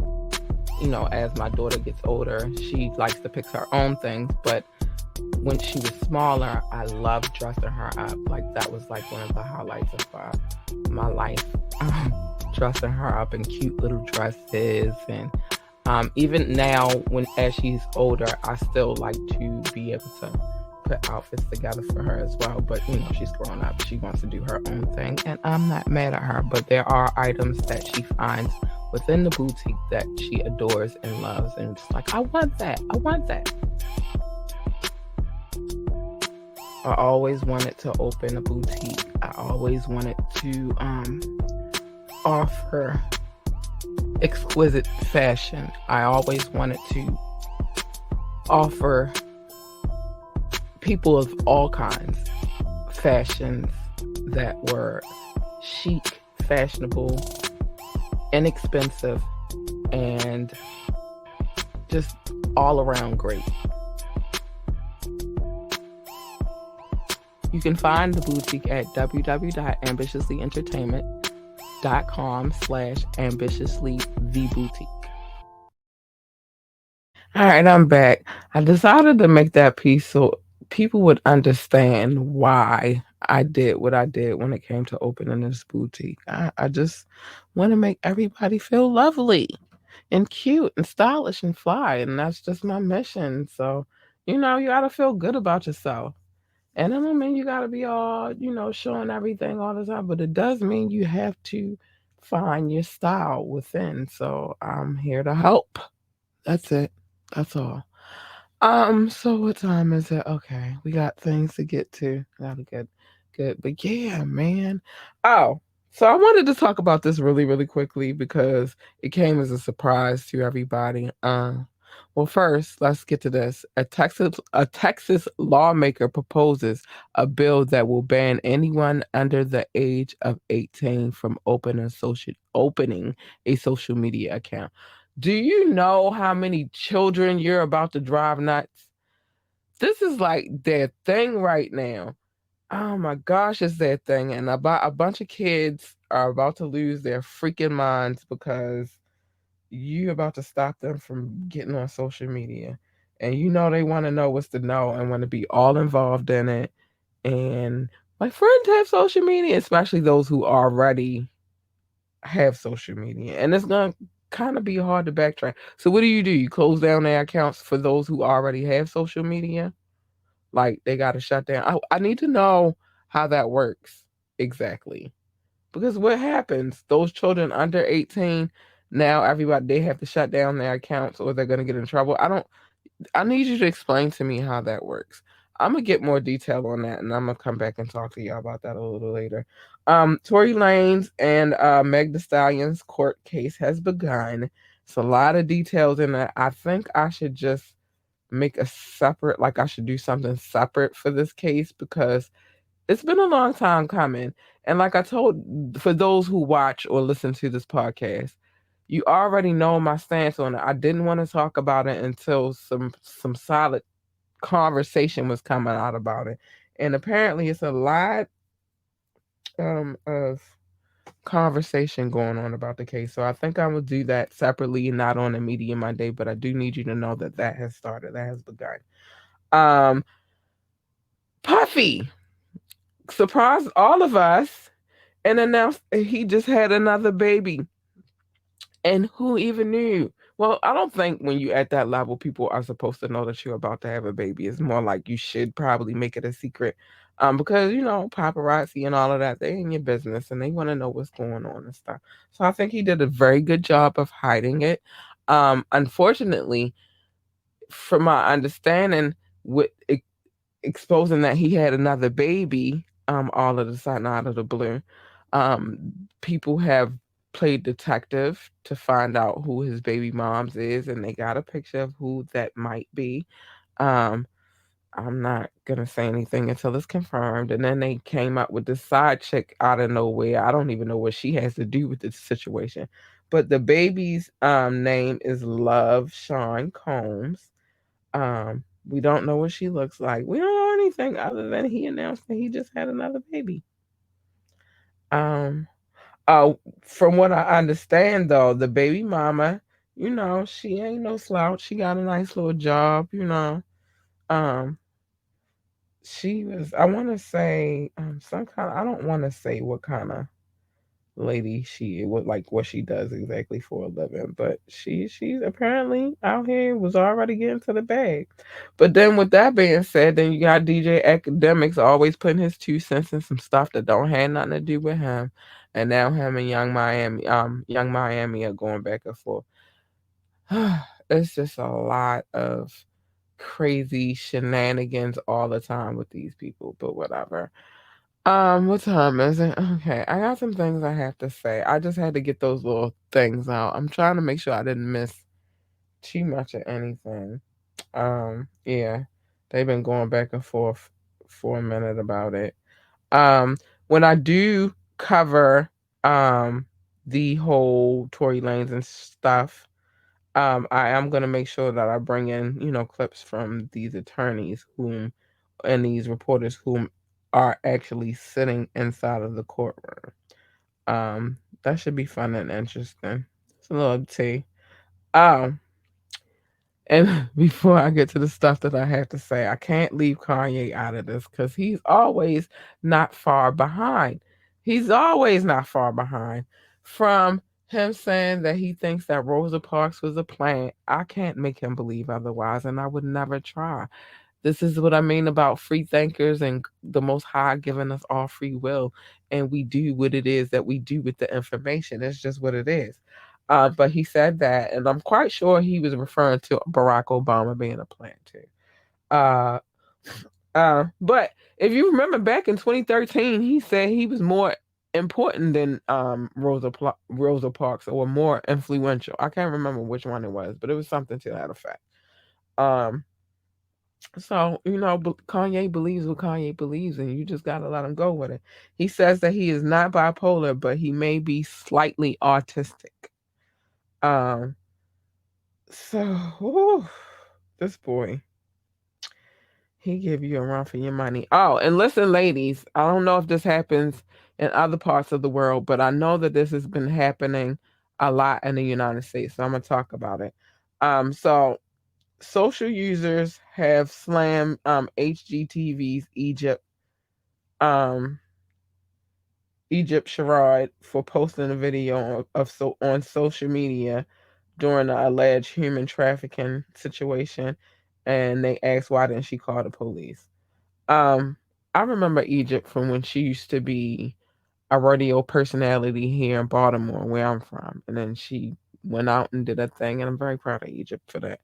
as my daughter gets older, she likes to pick her own things. But when she was smaller, I loved dressing her up. Like, that was like one of the highlights of my life. Dressing her up in cute little dresses, and even now, as she's older, I still like to be able to put outfits together for her as well. But she's grown up, she wants to do her own thing, and I'm not mad at her. But there are items that she finds within the boutique that she adores and loves, and it's like, I want that. I always wanted to open a boutique. I always wanted to offer exquisite fashion. I always wanted to offer people of all kinds fashions that were chic, fashionable, inexpensive, and just all around great. You can find the boutique at www.ambitiously.com/ambitiouslytheboutique. All right, I'm back. I decided to make that piece so people would understand why I did what I did when it came to opening this boutique. I just want to make everybody feel lovely and cute and stylish and fly, and that's just my mission. So, you gotta feel good about yourself. And I don't mean you gotta be all, showing everything all the time, but it does mean you have to find your style within. So I'm here to help. That's it. That's all. So what time is it? Okay, we got things to get to. That'll get good. But yeah, man. Oh, so I wanted to talk about this really, really quickly because it came as a surprise to everybody. Well, first, let's get to this. A Texas lawmaker proposes a bill that will ban anyone under the age of 18 from opening a social media account. Do you know how many children you're about to drive nuts? This is like their thing right now. Oh my gosh, it's their thing. And about a bunch of kids are about to lose their freaking minds because you about to stop them from getting on social media. And you know they want to know what's to know and want to be all involved in it. And my friends have social media, especially those who already have social media. And it's gonna kind of be hard to backtrack. So what do? You close down their accounts for those who already have social media? Like they got to shut down. I need to know how that works exactly. Because what happens? Those children under 18, now everybody they have to shut down their accounts or they're gonna get in trouble. I need you to explain to me how that works. I'm gonna get more detail on that, and I'm gonna come back and talk to y'all about that a little later. Tory Lanez and Meg Thee Stallion's court case has begun. It's a lot of details in that. I think I should just make a separate, like I should do something separate for this case because it's been a long time coming. And like I told, for those who watch or listen to this podcast, you already know my stance on it. I didn't want to talk about it until some solid conversation was coming out about it. And apparently it's a lot of conversation going on about the case. So I think I will do that separately, not on a Media Monday, but I do need you to know that that has started, that has begun. Um, Puffy surprised all of us and announced he just had another baby. And who even knew? Well, I don't think when you at that level, people are supposed to know that you're about to have a baby. It's more like you should probably make it a secret. Because paparazzi and all of that, they in your business and they want to know what's going on and stuff. So I think he did a very good job of hiding it. Unfortunately, from my understanding, with exposing that he had another baby, all of a sudden out of the blue, people have played detective to find out who his baby moms is, and they got a picture of who that might be. Um, I'm not gonna say anything until it's confirmed. And then they came up with this side chick out of nowhere. I don't even know what she has to do with this situation. But the baby's name is Love Sean Combs. We don't know what she looks like. We don't know anything other than he announced that he just had another baby. Um, from what I understand though, the baby mama, she ain't no slouch. She got a nice little job. Um, she was, I want to say, some kind of, I don't want to say what kind of lady she what like what she does exactly for a living, but she's apparently out here was already getting to the bag. But then with that being said, then you got DJ Academics always putting his 2 cents in some stuff that don't have nothing to do with him. And now him and Young Miami are going back and forth. It's just a lot of crazy shenanigans all the time with these people, but whatever. What time is it? Okay, I got some things I have to say. I just had to get those little things out. I'm trying to make sure I didn't miss too much of anything. Yeah, they've been going back and forth for a minute about it. Um, when I do cover the whole Tory Lanez and stuff, I am gonna make sure that I bring in, clips from these attorneys whom and these reporters whom are actually sitting inside of the courtroom. That should be fun and interesting. It's a little tea. Um, and before I get to the stuff that I have to say, I can't leave Kanye out of this because he's always not far behind. He's always not far behind. From him saying that he thinks that Rosa Parks was a plant, I can't make him believe otherwise, and I would never try. This is what I mean about free thinkers and the Most High giving us all free will, and we do what it is that we do with the information. It's just what it is. But he said that, and I'm quite sure he was referring to Barack Obama being a plant too. Uh, but if you remember back in 2013, he said he was more important than Rosa Parks, or more influential. I can't remember which one it was, but it was something to that effect. Um, so Kanye believes what Kanye believes, and you just gotta let him go with it. He says that he is not bipolar, but he may be slightly autistic. Um, so this boy. He give you a run for your money. Oh, and listen, ladies, I don't know if this happens in other parts of the world, but I know that this has been happening a lot in the United States. So I'm gonna talk about it. So social users have slammed HGTV's um Egypt Sherrod for posting a video on social media during an alleged human trafficking situation, and they asked why didn't she call the police. Um, I remember Egypt from when she used to be a radio personality here in Baltimore, where I'm from, and then she went out and did a thing, and I'm very proud of Egypt for that.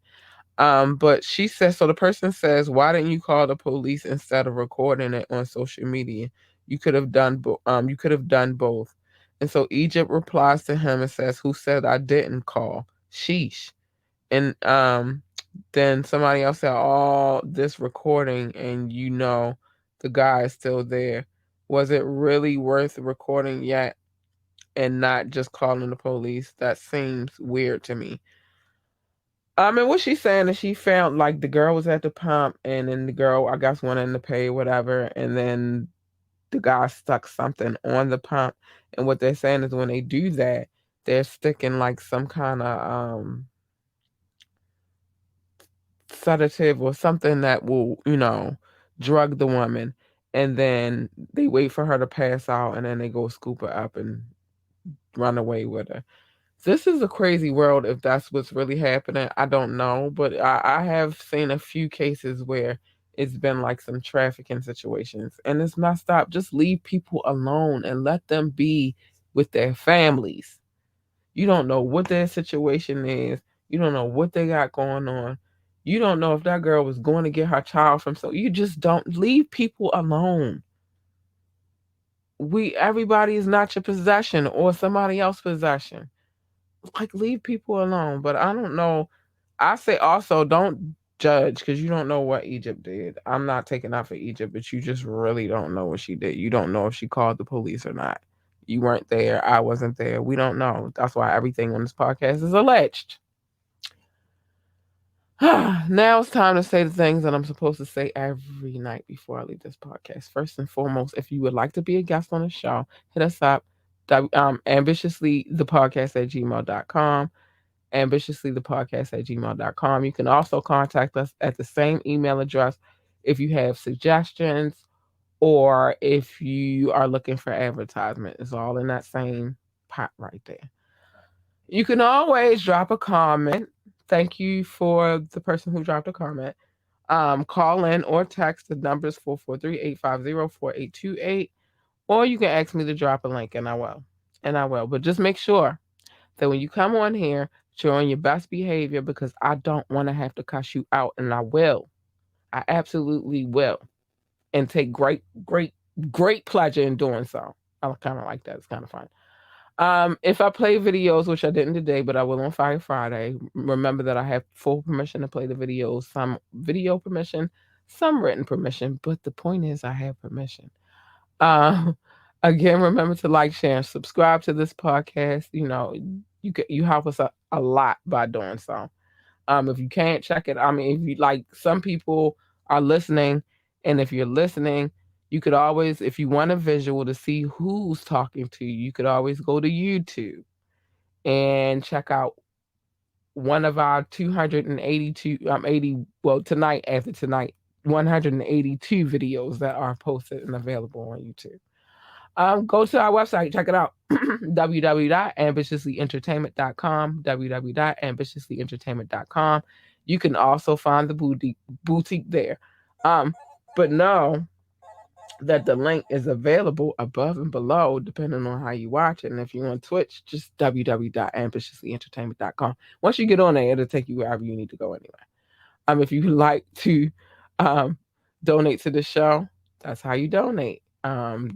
But she says, so the person says, why didn't you call the police instead of recording it on social media? You could have done you could have done both. And so Egypt replies to him and says, who said I didn't call? Sheesh. And then somebody else said, all this recording, and the guy is still there. Was it really worth recording yet and not just calling the police? That seems weird to me. And what she's saying is she found like the girl was at the pump, and then the girl, I guess, wanted to pay whatever, and then the guy stuck something on the pump. And what they're saying is when they do that, they're sticking like some kind of sedative or something that will, drug the woman. And then they wait for her to pass out, and then they go scoop her up and run away with her. This is a crazy world if that's what's really happening. I don't know, but I have seen a few cases where it's been like some trafficking situations, and it's messed up. Just leave people alone and let them be with their families. You don't know what their situation is. You don't know what they got going on. You don't know if that girl was going to get her child from, so you just don't leave people alone. Everybody is not your possession or somebody else's possession. Like, leave people alone. But I don't know. I say also don't judge because you don't know what Egypt did. I'm not taking out for Egypt, but you just really don't know what she did. You don't know if she called the police or not. You weren't there. I wasn't there. We don't know. That's why everything on this podcast is alleged. Now it's time to say the things that I'm supposed to say every night before I leave this podcast. First and foremost, if you would like to be a guest on the show, hit us up. Ambitiouslythepodcast@gmail.com. Ambitiouslythepodcast@gmail.com. You can also contact us at the same email address if you have suggestions or if you are looking for advertisement. It's all in that same pot right there. You can always drop a comment. Thank you for the person who dropped a comment. Call in or text. The numbers 443-850-4828. Or you can ask me to drop a link, and I will. But just make sure that when you come on here, you're on your best behavior, because I don't want to have to cuss you out, and I will. I absolutely will. And take great, great, great pleasure in doing so. I kind of like that. It's kind of fun. If I play videos, which I didn't today, but I will on Fire Friday, remember that I have full permission to play the videos, some video permission, some written permission, but the point is I have permission. Again, remember to like, share, and subscribe to this podcast. You help us a lot by doing so. If you can't check it, if you like, some people are listening, and if you're listening, you could always, if you want a visual to see who's talking to you, you could always go to YouTube and check out one of our 282, tonight, after tonight, 182 videos that are posted and available on YouTube. Go to our website, check it out, www.ambitiouslyentertainment.com, www.ambitiouslyentertainment.com. You can also find the boutique there. But no, that the link is available above and below, depending on how you watch it. And if you're on Twitch, just www.ambitiouslyentertainment.com. Once you get on there, it'll take you wherever you need to go anyway. If you like to donate to the show, that's how you donate. $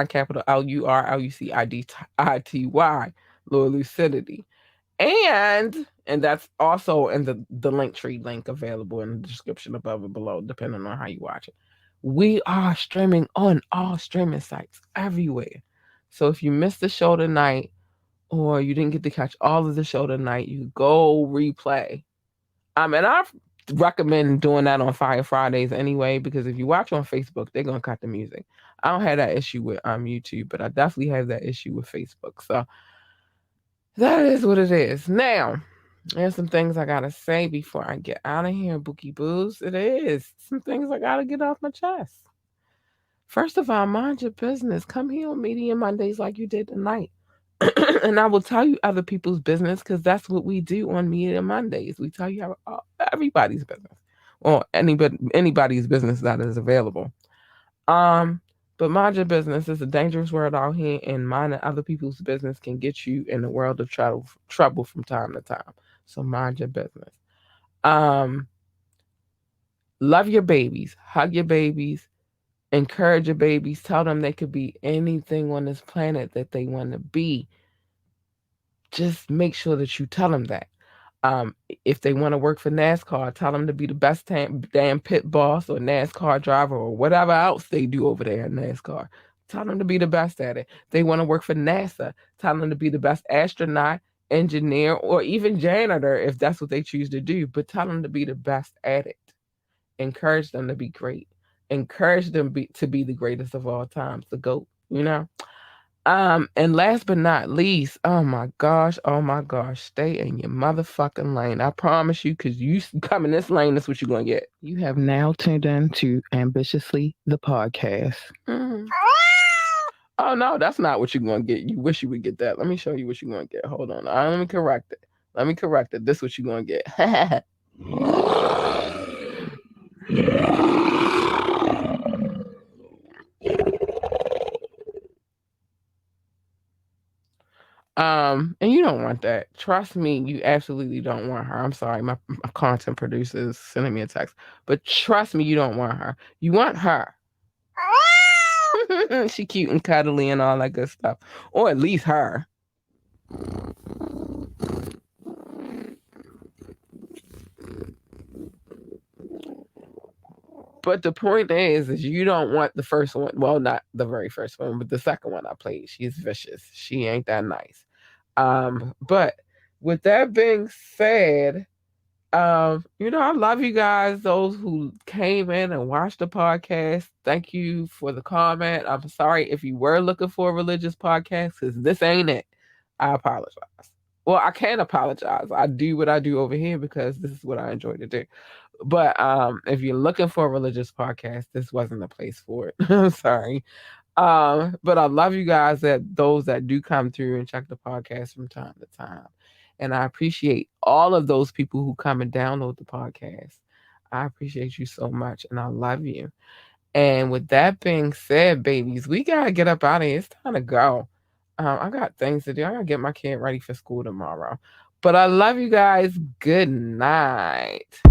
capital LURLUCIDITY, Lord Lucidity. And that's also in the Linktree link available in the description above and below, depending on how you watch it. We are streaming on all streaming sites everywhere. So if you missed the show tonight or you didn't get to catch all of the show tonight, you go replay. And I recommend doing that on Fire Fridays anyway, because if you watch on Facebook, they're going to cut the music. I don't have that issue with YouTube, but I definitely have that issue with Facebook. So that is what it is. Now, there's some things I gotta say before I get out of here, Bookie Boos. It is some things I gotta get off my chest. First of all, mind your business. Come here on Media Mondays like you did tonight. And I will tell you other people's business, because that's what we do on Media Mondays. We tell you everybody's business, or anybody's business that is available. But mind your business is a dangerous word out here, and minding other people's business can get you in the world of trouble from time to time. So mind your business. Love your babies, hug your babies, encourage your babies, tell them they could be anything on this planet that they want to be. Just make sure that you tell them that. If they want to work for NASCAR, tell them to be the best damn pit boss or NASCAR driver or whatever else they do over there in NASCAR. Tell them to be the best at it. They want to work for NASA, tell them to be the best astronaut, engineer, or even janitor if that's what they choose to do. But tell them to be the best at it. Encourage them to be great. Encourage them to be the greatest of all times, the GOAT, you know? And last but not least, oh my gosh, stay in your motherfucking lane. I promise you, because you come in this lane, that's what you're going to get. You have now tuned in to Ambitiously, the podcast. Mm-hmm. Oh, no, that's not what you're going to get. You wish you would get that. Let me show you what you're going to get. Hold on. Let me correct it. This is what you're going to get. And you don't want that. Trust me, you absolutely don't want her. I'm sorry, my content producer is sending me a text. But trust me, you don't want her. You want her. She cute and cuddly and all that good stuff. Or at least her. But the point is you don't want the first one. Well, not the very first one, but the second one I played. She's vicious. She ain't that nice. But with that being said, I love you guys, those who came in and watched the podcast. Thank you for the comment. I'm sorry if you were looking for a religious podcast, because this ain't it. I apologize. Well, I can't apologize. I do what I do over here because this is what I enjoy to do. But if you're looking for a religious podcast, this wasn't the place for it. I'm sorry. But I love you guys, those that do come through and check the podcast from time to time. And I appreciate all of those people who come and download the podcast. I appreciate you so much, and I love you. And with that being said, babies, we got to get up out of here. It's time to go. I got things to do. I got to get my kid ready for school tomorrow. But I love you guys. Good night.